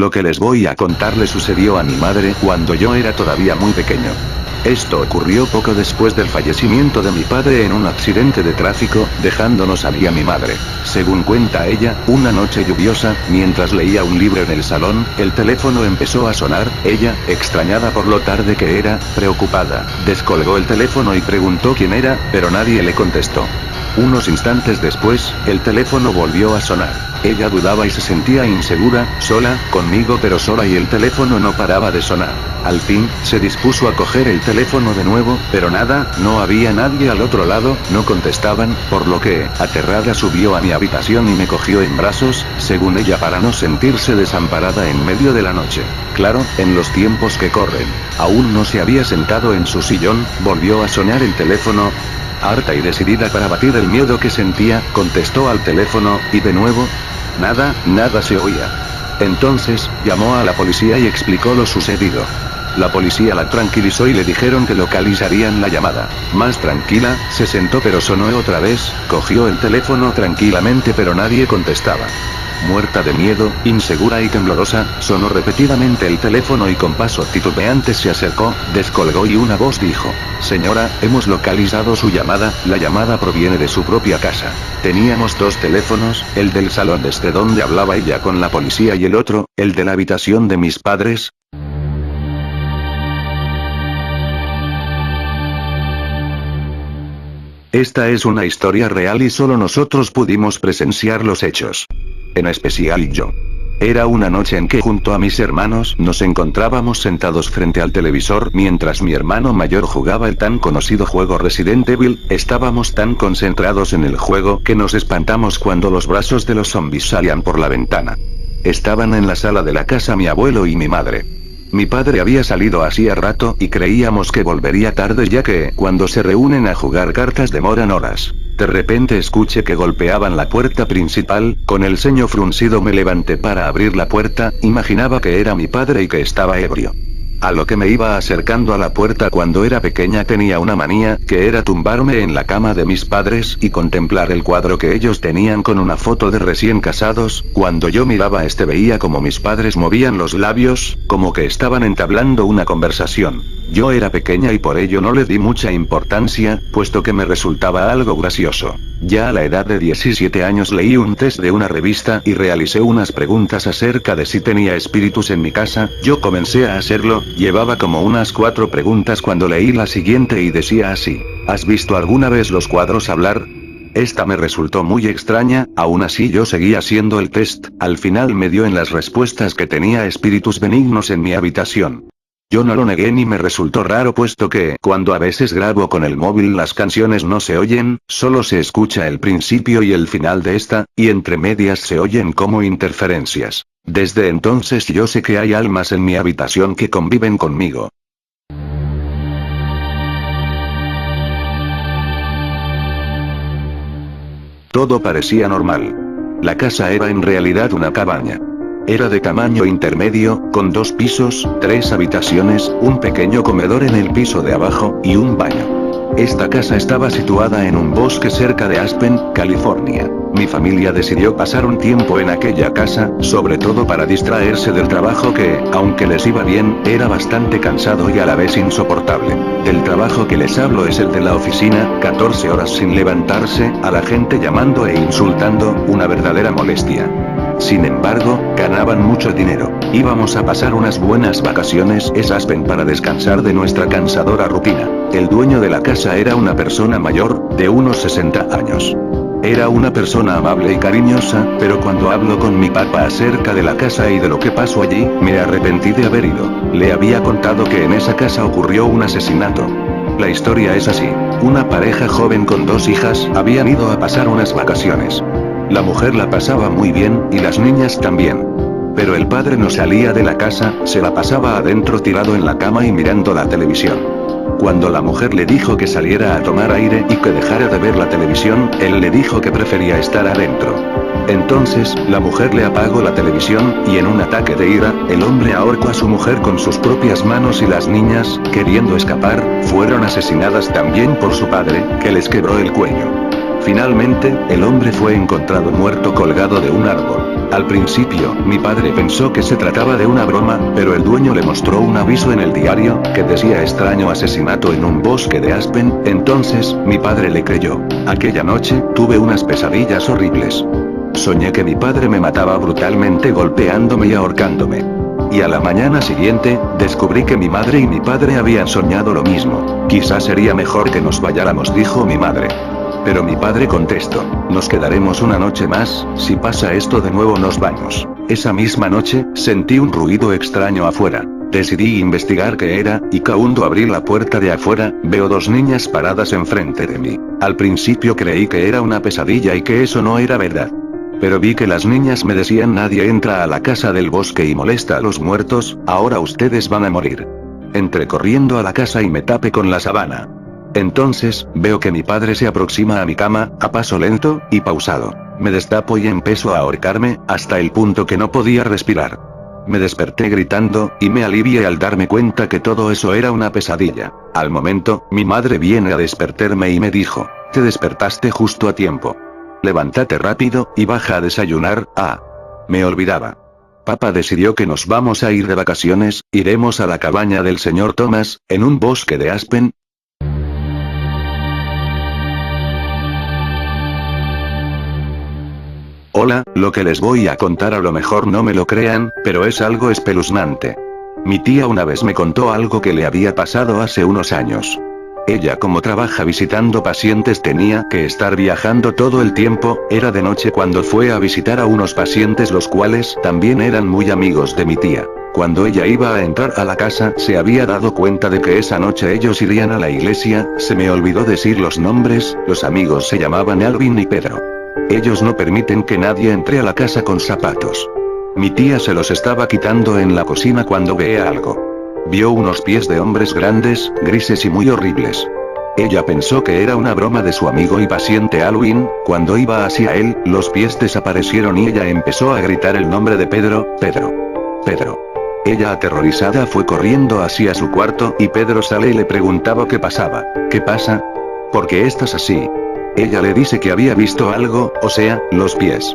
Lo que les voy a contar le sucedió a mi madre cuando yo era todavía muy pequeño. Esto ocurrió poco después del fallecimiento de mi padre en un accidente de tráfico, dejándonos a mí y a mi madre. Según cuenta ella, una noche lluviosa, mientras leía un libro en el salón, el teléfono empezó a sonar. Ella, extrañada por lo tarde que era, preocupada, descolgó el teléfono y preguntó quién era, pero nadie le contestó. Unos instantes después, el teléfono volvió a sonar. Ella dudaba y se sentía insegura, sola, conmigo pero sola, y el teléfono no paraba de sonar. Al fin, se dispuso a coger el teléfono de nuevo, pero nada, no había nadie al otro lado, no contestaban, por lo que, aterrada, subió a mi habitación y me cogió en brazos, según ella, para no sentirse desamparada en medio de la noche. Claro, en los tiempos que corren. Aún no se había sentado en su sillón, volvió a sonar el teléfono. Harta y decidida para batir el miedo que sentía, contestó al teléfono, y de nuevo, nada se oía. Entonces, llamó a la policía y explicó lo sucedido. La policía la tranquilizó y le dijeron que localizarían la llamada. Más tranquila, se sentó pero sonó otra vez, cogió el teléfono tranquilamente pero nadie contestaba. Muerta de miedo, insegura y temblorosa, sonó repetidamente el teléfono y con paso titubeante se acercó, descolgó y una voz dijo: «Señora, hemos localizado su llamada, la llamada proviene de su propia casa». Teníamos dos teléfonos, el del salón desde donde hablaba ella con la policía y el otro, el de la habitación de mis padres. Esta es una historia real y solo nosotros pudimos presenciar los hechos. En especial yo. Era una noche en que junto a mis hermanos nos encontrábamos sentados frente al televisor mientras mi hermano mayor jugaba el tan conocido juego Resident Evil. Estábamos tan concentrados en el juego que nos espantamos cuando los brazos de los zombies salían por la ventana. Estaban en la sala de la casa mi abuelo y mi madre. Mi padre había salido hacía rato y creíamos que volvería tarde, ya que cuando se reúnen a jugar cartas demoran horas. De repente escuché que golpeaban la puerta principal. Con el ceño fruncido me levanté para abrir la puerta. Imaginaba que era mi padre y que estaba ebrio. A lo que me iba acercando a la puerta cuando era pequeña tenía una manía, que era tumbarme en la cama de mis padres y contemplar el cuadro que ellos tenían con una foto de recién casados. Cuando yo miraba veía como mis padres movían los labios, como que estaban entablando una conversación. Yo era pequeña y por ello no le di mucha importancia, puesto que me resultaba algo gracioso. Ya a la edad de 17 años leí un test de una revista y realicé unas preguntas acerca de si tenía espíritus en mi casa. Yo comencé a hacerlo, llevaba como unas 4 preguntas cuando leí la siguiente y decía así: ¿has visto alguna vez los cuadros hablar? Esta me resultó muy extraña, aún así yo seguía haciendo el test. Al final me dio en las respuestas que tenía espíritus benignos en mi habitación. Yo no lo negué ni me resultó raro, puesto que cuando a veces grabo con el móvil las canciones no se oyen, solo se escucha el principio y el final de esta, y entre medias se oyen como interferencias. Desde entonces yo sé que hay almas en mi habitación que conviven conmigo. Todo parecía normal. La casa era en realidad una cabaña. Era de tamaño intermedio, con 2 pisos, 3 habitaciones, un pequeño comedor en el piso de abajo, y un baño. Esta casa estaba situada en un bosque cerca de Aspen, California. Mi familia decidió pasar un tiempo en aquella casa, sobre todo para distraerse del trabajo que, aunque les iba bien, era bastante cansado y a la vez insoportable. Del trabajo que les hablo es el de la oficina, 14 horas sin levantarse, a la gente llamando e insultando, una verdadera molestia. Sin embargo, ganaban mucho dinero. Íbamos a pasar unas buenas vacaciones en Aspen para descansar de nuestra cansadora rutina. El dueño de la casa era una persona mayor, de unos 60 años. Era una persona amable y cariñosa, pero cuando hablo con mi papá acerca de la casa y de lo que pasó allí, me arrepentí de haber ido. Le había contado que en esa casa ocurrió un asesinato. La historia es así. Una pareja joven con 2 hijas habían ido a pasar unas vacaciones. La mujer la pasaba muy bien, y las niñas también. Pero el padre no salía de la casa, se la pasaba adentro tirado en la cama y mirando la televisión. Cuando la mujer le dijo que saliera a tomar aire y que dejara de ver la televisión, él le dijo que prefería estar adentro. Entonces, la mujer le apagó la televisión, y en un ataque de ira, el hombre ahorcó a su mujer con sus propias manos y las niñas, queriendo escapar, fueron asesinadas también por su padre, que les quebró el cuello. Finalmente, el hombre fue encontrado muerto colgado de un árbol. Al principio, mi padre pensó que se trataba de una broma, pero el dueño le mostró un aviso en el diario, que decía extraño asesinato en un bosque de Aspen, entonces, mi padre le creyó. Aquella noche, tuve unas pesadillas horribles. Soñé que mi padre me mataba brutalmente golpeándome y ahorcándome. Y a la mañana siguiente, descubrí que mi madre y mi padre habían soñado lo mismo. Quizás sería mejor que nos vayáramos, dijo mi madre. Pero mi padre contestó, nos quedaremos una noche más, si pasa esto de nuevo nos vamos. Esa misma noche, sentí un ruido extraño afuera. Decidí investigar qué era, y cuando abrí la puerta de afuera, veo dos niñas paradas enfrente de mí. Al principio creí que era una pesadilla y que eso no era verdad. Pero vi que las niñas me decían nadie entra a la casa del bosque y molesta a los muertos, ahora ustedes van a morir. Entré corriendo a la casa y me tapé con la sábana. Entonces, veo que mi padre se aproxima a mi cama, a paso lento y pausado. Me destapo y empiezo a ahorcarme, hasta el punto que no podía respirar. Me desperté gritando, y me alivié al darme cuenta que todo eso era una pesadilla. Al momento, mi madre viene a despertarme y me dijo, te despertaste justo a tiempo. Levántate rápido, y baja a desayunar. Me olvidaba. Papá decidió que nos vamos a ir de vacaciones, iremos a la cabaña del señor Thomas, en un bosque de Aspen. Hola, lo que les voy a contar a lo mejor no me lo crean, pero es algo espeluznante. Mi tía una vez me contó algo que le había pasado hace unos años. Ella, como trabaja visitando pacientes, tenía que estar viajando todo el tiempo, era de noche cuando fue a visitar a unos pacientes los cuales también eran muy amigos de mi tía. Cuando ella iba a entrar a la casa, se había dado cuenta de que esa noche ellos irían a la iglesia, se me olvidó decir los nombres, los amigos se llamaban Alvin y Pedro. Ellos no permiten que nadie entre a la casa con zapatos. Mi tía se los estaba quitando en la cocina cuando ve algo. Vio unos pies de hombres grandes, grises y muy horribles. Ella pensó que era una broma de su amigo y paciente Alvin, cuando iba hacia él, los pies desaparecieron y ella empezó a gritar el nombre de Pedro, Pedro. Pedro. Ella aterrorizada fue corriendo hacia su cuarto y Pedro sale y le preguntaba qué pasaba. ¿Qué pasa? ¿Por qué estás así? Ella le dice que había visto algo, o sea, los pies.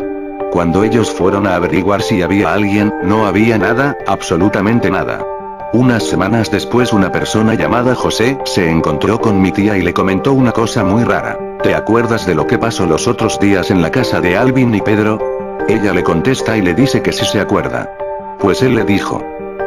Cuando ellos fueron a averiguar si había alguien, no había nada, absolutamente nada. Unas semanas después una persona llamada José, se encontró con mi tía y le comentó una cosa muy rara. ¿Te acuerdas de lo que pasó los otros días en la casa de Alvin y Pedro? Ella le contesta y le dice que sí se acuerda. Pues él le dijo.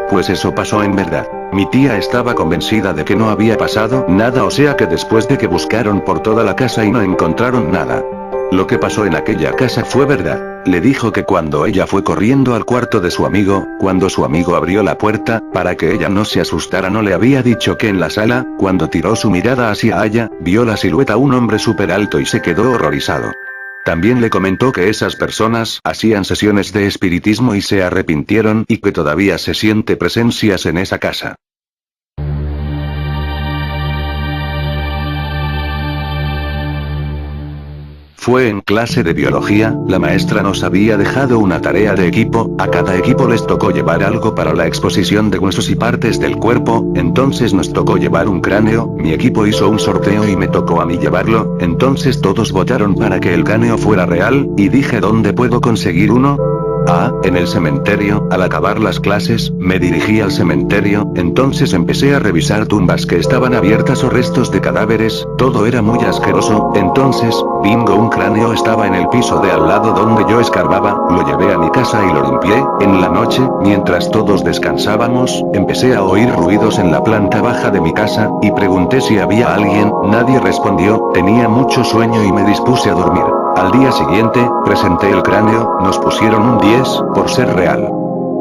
Pues eso pasó en verdad. Mi tía estaba convencida de que no había pasado nada, o sea que después de que buscaron por toda la casa y no encontraron nada. Lo que pasó en aquella casa fue verdad. Le dijo que cuando ella fue corriendo al cuarto de su amigo, cuando su amigo abrió la puerta, para que ella no se asustara, no le había dicho que en la sala, cuando tiró su mirada hacia allá, vio la silueta de un hombre súper alto y se quedó horrorizado. También le comentó que esas personas hacían sesiones de espiritismo y se arrepintieron y que todavía se siente presencias en esa casa. Fue en clase de biología, la maestra nos había dejado una tarea de equipo, a cada equipo les tocó llevar algo para la exposición de huesos y partes del cuerpo, entonces nos tocó llevar un cráneo, mi equipo hizo un sorteo y me tocó a mí llevarlo, entonces todos votaron para que el cráneo fuera real, y dije ¿dónde puedo conseguir uno? En el cementerio. Al acabar las clases, me dirigí al cementerio, entonces empecé a revisar tumbas que estaban abiertas o restos de cadáveres, todo era muy asqueroso, entonces, bingo, un cráneo estaba en el piso de al lado donde yo escarbaba, lo llevé a mi casa y lo limpié. En la noche, mientras todos descansábamos, empecé a oír ruidos en la planta baja de mi casa, y pregunté si había alguien, nadie respondió, tenía mucho sueño y me dispuse a dormir. Al día siguiente, presenté el cráneo, nos pusieron un 10, por ser real.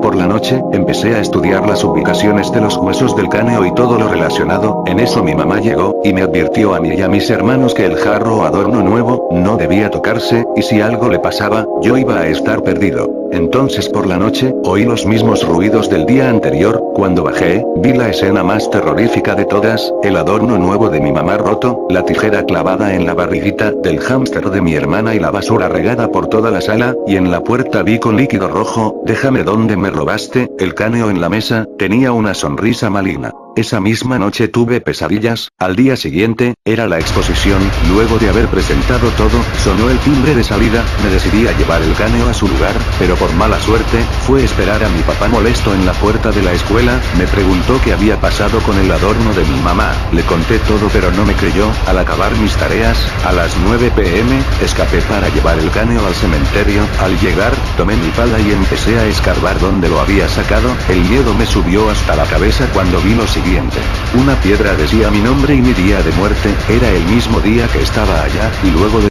Por la noche, empecé a estudiar las ubicaciones de los huesos del cráneo y todo lo relacionado, en eso mi mamá llegó, y me advirtió a mí y a mis hermanos que el jarro o adorno nuevo, no debía tocarse, y si algo le pasaba, yo iba a estar perdido. Entonces por la noche, oí los mismos ruidos del día anterior, cuando bajé, vi la escena más terrorífica de todas, el adorno nuevo de mi mamá roto, la tijera clavada en la barriguita del hámster de mi hermana y la basura regada por toda la sala, y en la puerta vi con líquido rojo, déjame donde me robaste, el cráneo en la mesa, tenía una sonrisa maligna. Esa misma noche tuve pesadillas. Al día siguiente, era la exposición. Luego de haber presentado todo, sonó el timbre de salida. Me decidí a llevar el cráneo a su lugar, pero por mala suerte, fue esperar a mi papá molesto en la puerta de la escuela. Me preguntó qué había pasado con el adorno de mi mamá. Le conté todo pero no me creyó. Al acabar mis tareas, a las 9 p.m., escapé para llevar el cráneo al cementerio. Al llegar, tomé mi pala y empecé a escarbar donde lo había sacado. El miedo me subió hasta la cabeza cuando vi lo siguiente. Una piedra decía mi nombre y mi día de muerte. Era el mismo día que estaba allá, y luego de